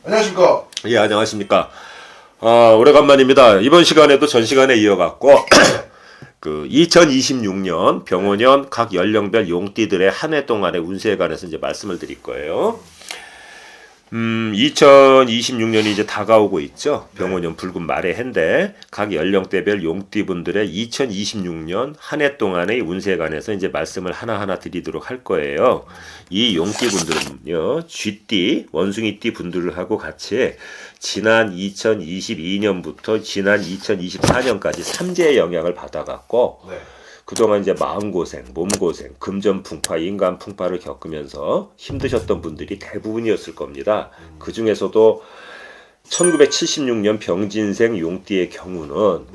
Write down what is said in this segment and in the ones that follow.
안녕하십니까. 예, 안녕하십니까. 오래간만입니다. 이번 시간에도 전 시간에 이어갔고, 2026년 병원연 각 연령별 용띠들의 한 해 동안의 운세에 관해서 이제 말씀을 드릴 거예요. 2026년이 이제 다가오고 있죠. 병원연 붉은 말의 해인데, 각 연령대별 용띠분들의 2026년 한 해 동안의 운세에 관해서 이제 말씀을 하나하나 드리도록 할 거예요. 이 용띠분들은요, 쥐띠, 원숭이띠 분들하고 같이 지난 2022년부터 지난 2024년까지 삼재의 영향을 받아갖고, 그동안 이제 마음고생, 몸고생, 금전풍파, 인간풍파를 겪으면서 힘드셨던 분들이 대부분이었을 겁니다. 그 중에서도 1976년 병진생 용띠의 경우는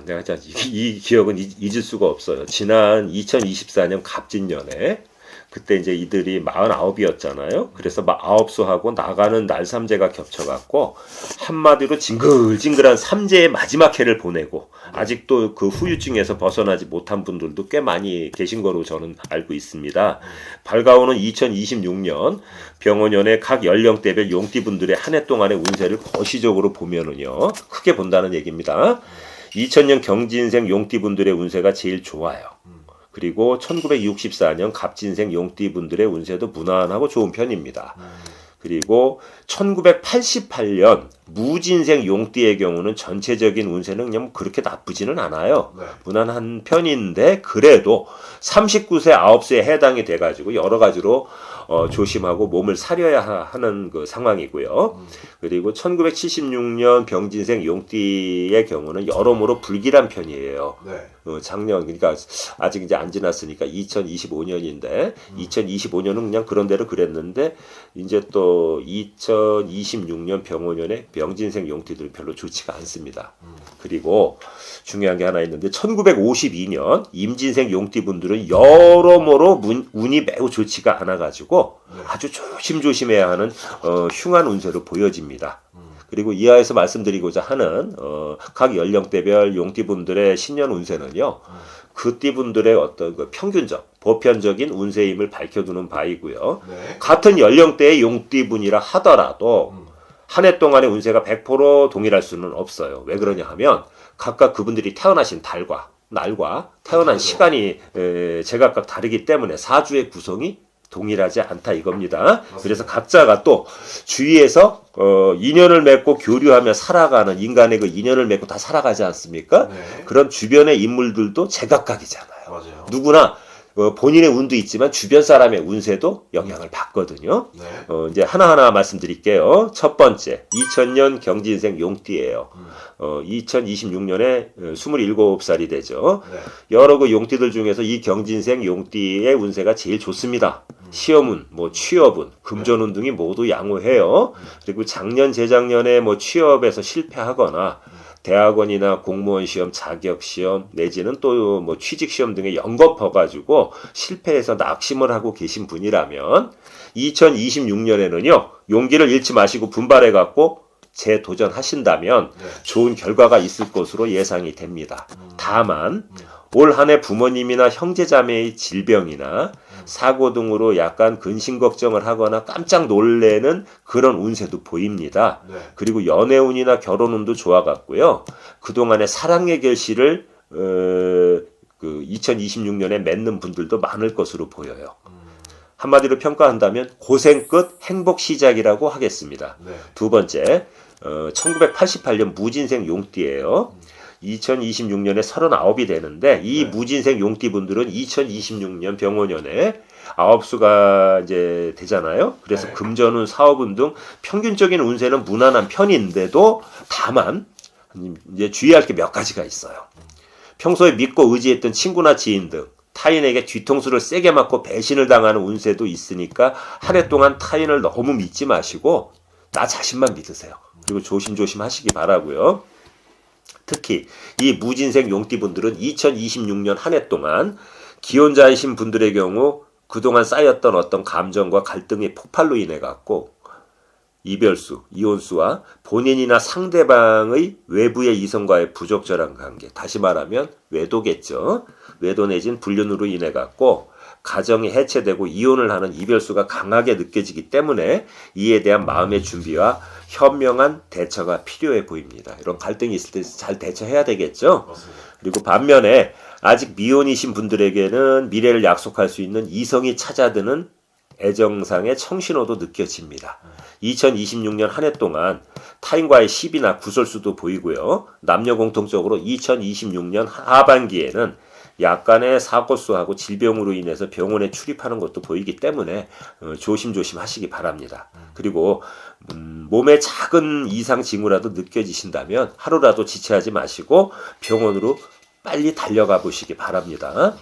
내가 이 기억은 잊을 수가 없어요. 지난 2024년 갑진년에 그때 이제 이들이 49이었잖아요. 그래서 9수하고 나가는 날 삼재가 겹쳐갖고 한마디로 징글징글한 삼재의 마지막 해를 보내고 아직도 그 후유증에서 벗어나지 못한 분들도 꽤 많이 계신 거로 저는 알고 있습니다. 밝아오는 2026년 병원연의 각 연령대별 용띠분들의 한 해 동안의 운세를 거시적으로 보면은요, 크게 본다는 얘기입니다. 2000년 경진생 용띠분들의 운세가 제일 좋아요. 그리고 1964년 갑진생 용띠분들의 운세도 무난하고 좋은 편입니다. 그리고 1988년 무진생 용띠의 경우는 전체적인 운세는 그냥 그렇게 나쁘지는 않아요. 무난한 편인데 그래도 39세, 9세에 해당이 돼가지고 여러 가지로 조심하고 몸을 사려야 하는 그 상황이고요. 그리고 1976년 병진생 용띠의 경우는 여러모로 불길한 편이에요. 작년, 그러니까 아직 이제 안 지났으니까 2025년인데 2025년은 그냥 그런 대로 그랬는데 이제 또 2026년 병원연의 병진생 용띠들은 별로 좋지가 않습니다. 그리고 중요한 게 하나 있는데 1952년 임진생 용띠분들은 여러모로 운이 매우 좋지가 않아가지고 아주 조심조심해야 하는 흉한 운세로 보여집니다. 그리고 이하에서 말씀드리고자 하는 각 연령대별 용띠분들의 신년 운세는요, 그 띠분들의 어떤 그 평균적, 보편적인 운세임을 밝혀두는 바이고요. 같은 연령대의 용띠분이라 하더라도 한 해 동안의 운세가 100% 동일할 수는 없어요. 왜 그러냐 하면 각각 그분들이 태어나신 달과 날과 태어난 시간이 제각각 다르기 때문에 사주의 구성이 동일하지 않다 이겁니다. 그래서 각자가 또 주위에서 인연을 맺고 교류하며 살아가는 인간의 그 인연을 맺고 다 살아가지 않습니까? 그런 주변의 인물들도 제각각이잖아요. 누구나 본인의 운도 있지만 주변 사람의 운세도 영향을 받거든요. 이제 하나하나 말씀드릴게요. 첫 번째, 2000년 경진생 용띠예요. 2026년에 27살이 되죠. 여러 그 용띠들 중에서 이 경진생 용띠의 운세가 제일 좋습니다. 시험운, 뭐 취업운, 금전운 등이 모두 양호해요. 그리고 작년, 재작년에 뭐 취업에서 실패하거나 대학원이나 공무원 시험, 자격 시험 내지는 또 뭐 취직 시험 등에 연거퍼가지고 실패해서 낙심을 하고 계신 분이라면 2026년에는요 용기를 잃지 마시고 분발해갖고 재도전하신다면 좋은 결과가 있을 것으로 예상이 됩니다. 다만 올 한 해 부모님이나 형제자매의 질병이나 사고 등으로 약간 근심 걱정을 하거나 깜짝 놀래는 그런 운세도 보입니다. 그리고 연애운이나 결혼운도 좋아갔고요. 그동안의 사랑의 결실을 2026년에 맺는 분들도 많을 것으로 보여요. 한마디로 평가한다면 고생 끝 행복 시작이라고 하겠습니다. 두 번째, 1988년 무진생 용띠예요. 2026년에 39이 되는데 이 무진생 용띠분들은 2026년 병원연에 9수가 이제 되잖아요. 그래서 금전운, 사업운 등 평균적인 운세는 무난한 편인데도 다만 이제 주의할 게 몇 가지가 있어요. 평소에 믿고 의지했던 친구나 지인 등 타인에게 뒤통수를 세게 맞고 배신을 당하는 운세도 있으니까 한 해 동안 타인을 너무 믿지 마시고 나 자신만 믿으세요. 그리고 조심조심 하시기 바라고요. 특히 이 무진생 용띠분들은 2026년 한 해 동안 기혼자이신 분들의 경우 그동안 쌓였던 어떤 감정과 갈등의 폭발로 인해 갖고 이별수, 이혼수와 본인이나 상대방의 외부의 이성과의 부적절한 관계, 다시 말하면 외도겠죠. 외도 내진 불륜으로 인해 갖고 가정이 해체되고 이혼을 하는 이별수가 강하게 느껴지기 때문에 이에 대한 마음의 준비와 현명한 대처가 필요해 보입니다. 이런 갈등이 있을 때 잘 대처해야 되겠죠. 맞습니다. 그리고 반면에 아직 미혼이신 분들에게는 미래를 약속할 수 있는 이성이 찾아드는 애정상의 청신호도 느껴집니다. 2026년 한 해 동안 타인과의 시비나 구설수도 보이고요. 남녀 공통적으로 2026년 하반기에는 약간의 사고수하고 질병으로 인해서 병원에 출입하는 것도 보이기 때문에 조심조심 하시기 바랍니다. 그리고 몸에 작은 이상 징후라도 느껴지신다면 하루라도 지체하지 마시고 병원으로 빨리 달려가 보시기 바랍니다.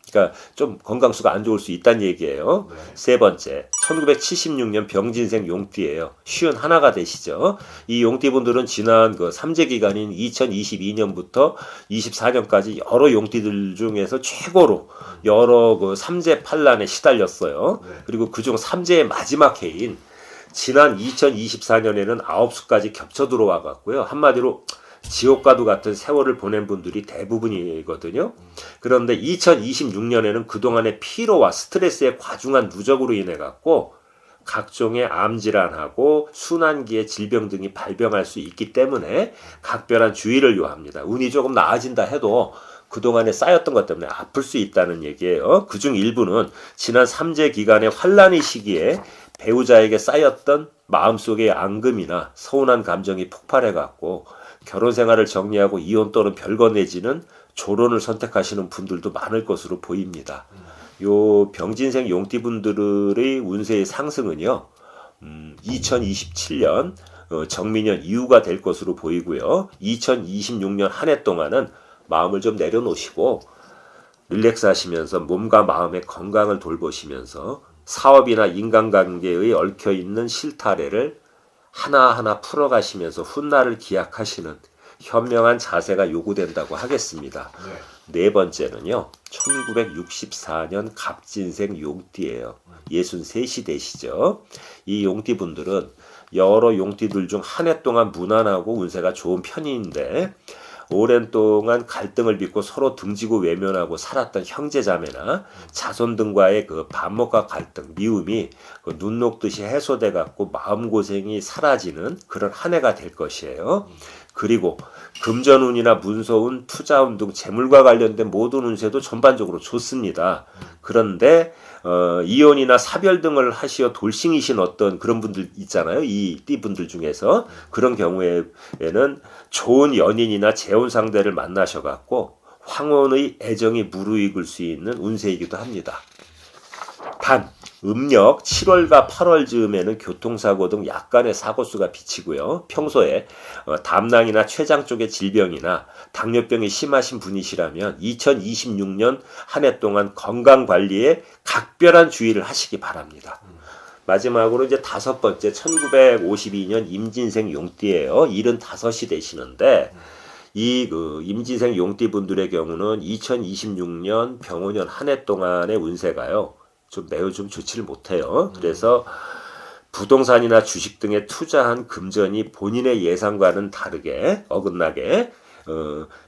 그러니까 좀 건강수가 안 좋을 수 있다는 얘기예요. 네. 세 번째, 1976년 병진생 용띠예요. 51가 되시죠. 이 용띠분들은 지난 그 3재 기간인 2022년부터 24년까지 여러 용띠들 중에서 최고로 여러 그 3재 판란에 시달렸어요. 네. 그리고 그중 3재의 마지막 해인 지난 2024년에는 9수까지 겹쳐 들어와 갔고요. 한마디로 지옥과도 같은 세월을 보낸 분들이 대부분이거든요. 그런데 2026년에는 그동안의 피로와 스트레스의 과중한 누적으로 인해 갖고 각종의 암질환하고 순환기의 질병 등이 발병할 수 있기 때문에 각별한 주의를 요합니다. 운이 조금 나아진다 해도 그동안에 쌓였던 것 때문에 아플 수 있다는 얘기예요. 그중 일부는 지난 3재 기간의 환란의 시기에 배우자에게 쌓였던 마음속의 앙금이나 서운한 감정이 폭발해갖고 결혼 생활을 정리하고 이혼 또는 별거 내지는 조론을 선택하시는 분들도 많을 것으로 보입니다. 요 병진생 용띠분들의 운세의 상승은요, 2027년 정미년 이후가 될 것으로 보이고요. 2026년 한 해 동안은 마음을 좀 내려놓으시고 릴렉스 하시면서 몸과 마음의 건강을 돌보시면서 사업이나 인간관계의 얽혀있는 실타래를 하나하나 풀어가시면서 훗날을 기약하시는 현명한 자세가 요구된다고 하겠습니다. 네 번째는요. 1964년 갑진생 용띠예요. 63이 되시죠. 이 용띠분들은 여러 용띠들 중 한 해 동안 무난하고 운세가 좋은 편인데 오랜 동안 갈등을 빚고 서로 등지고 외면하고 살았던 형제자매나 자손 등과의 그 반목과 갈등, 미움이 눈 녹듯이 해소돼 갖고 마음고생이 사라지는 그런 한 해가 될 것이에요. 그리고 금전운이나 문서운, 투자운 등 재물과 관련된 모든 운세도 전반적으로 좋습니다. 그런데 이혼이나 사별 등을 하시어 돌싱이신 어떤 그런 분들 있잖아요. 이 띠분들 중에서 그런 경우에는 좋은 연인이나 재혼 상대를 만나셔갖고 황혼의 애정이 무르익을 수 있는 운세이기도 합니다. 단 음력 7월과 8월 즈음에는 교통사고 등 약간의 사고수가 비치고요. 평소에 담낭이나 췌장 쪽의 질병이나 당뇨병이 심하신 분이시라면 2026년 한 해 동안 건강관리에 각별한 주의를 하시기 바랍니다. 마지막으로 이제 다섯 번째 1952년 임진생 용띠예요. 75이 되시는데 이 임진생 용띠 분들의 경우는 2026년 병오년 한 해 동안의 운세가요. 매우 좋지를 못해요. 그래서 부동산이나 주식 등에 투자한 금전이 본인의 예상과는 다르게 어긋나게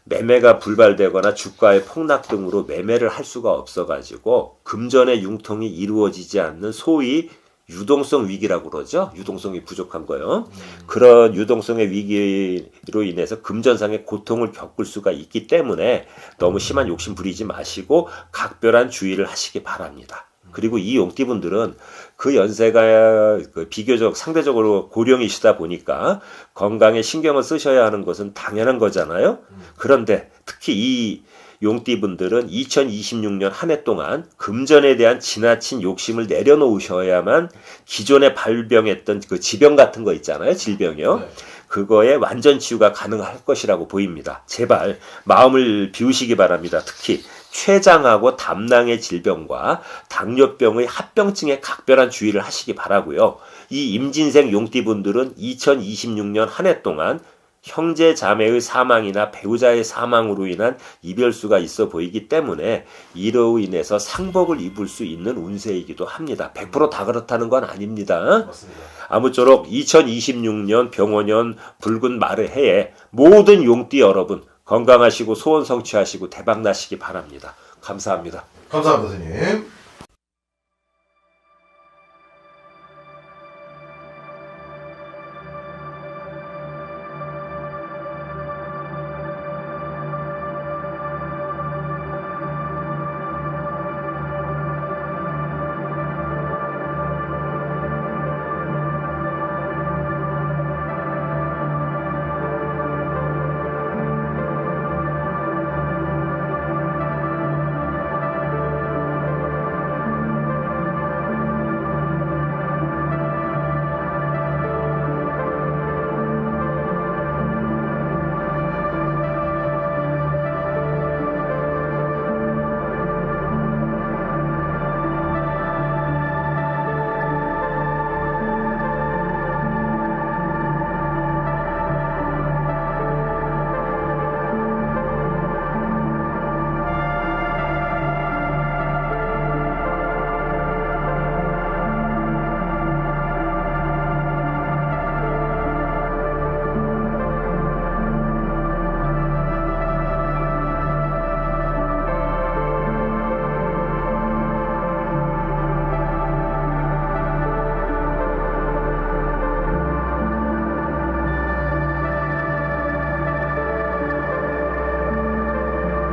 매매가 불발되거나 주가의 폭락 등으로 매매를 할 수가 없어가지고 금전의 융통이 이루어지지 않는 소위 유동성 위기라고 그러죠. 유동성이 부족한 거요. 그런 유동성의 위기로 인해서 금전상의 고통을 겪을 수가 있기 때문에 너무 심한 욕심 부리지 마시고 각별한 주의를 하시기 바랍니다. 그리고 이 용띠분들은 그 연세가 비교적 상대적으로 고령이시다 보니까 건강에 신경을 쓰셔야 하는 것은 당연한 거잖아요. 그런데 특히 이 용띠분들은 2026년 한 해 동안 금전에 대한 지나친 욕심을 내려놓으셔야만 기존에 발병했던 그 지병 같은 거 있잖아요. 질병이요. 네. 그거에 완전 치유가 가능할 것이라고 보입니다. 제발 마음을 비우시기 바랍니다. 특히 췌장하고 담낭의 질병과 당뇨병의 합병증에 각별한 주의를 하시기 바라고요. 이 임진생 용띠분들은 2026년 한 해 동안 형제 자매의 사망이나 배우자의 사망으로 인한 이별수가 있어 보이기 때문에 이로 인해서 상복을 입을 수 있는 운세이기도 합니다. 100% 다 그렇다는 건 아닙니다. 맞습니다. 아무쪼록 2026년 병오년 붉은 말의 해에 모든 용띠 여러분 건강하시고 소원 성취하시고 대박 나시기 바랍니다. 감사합니다. 감사합니다, 선생님.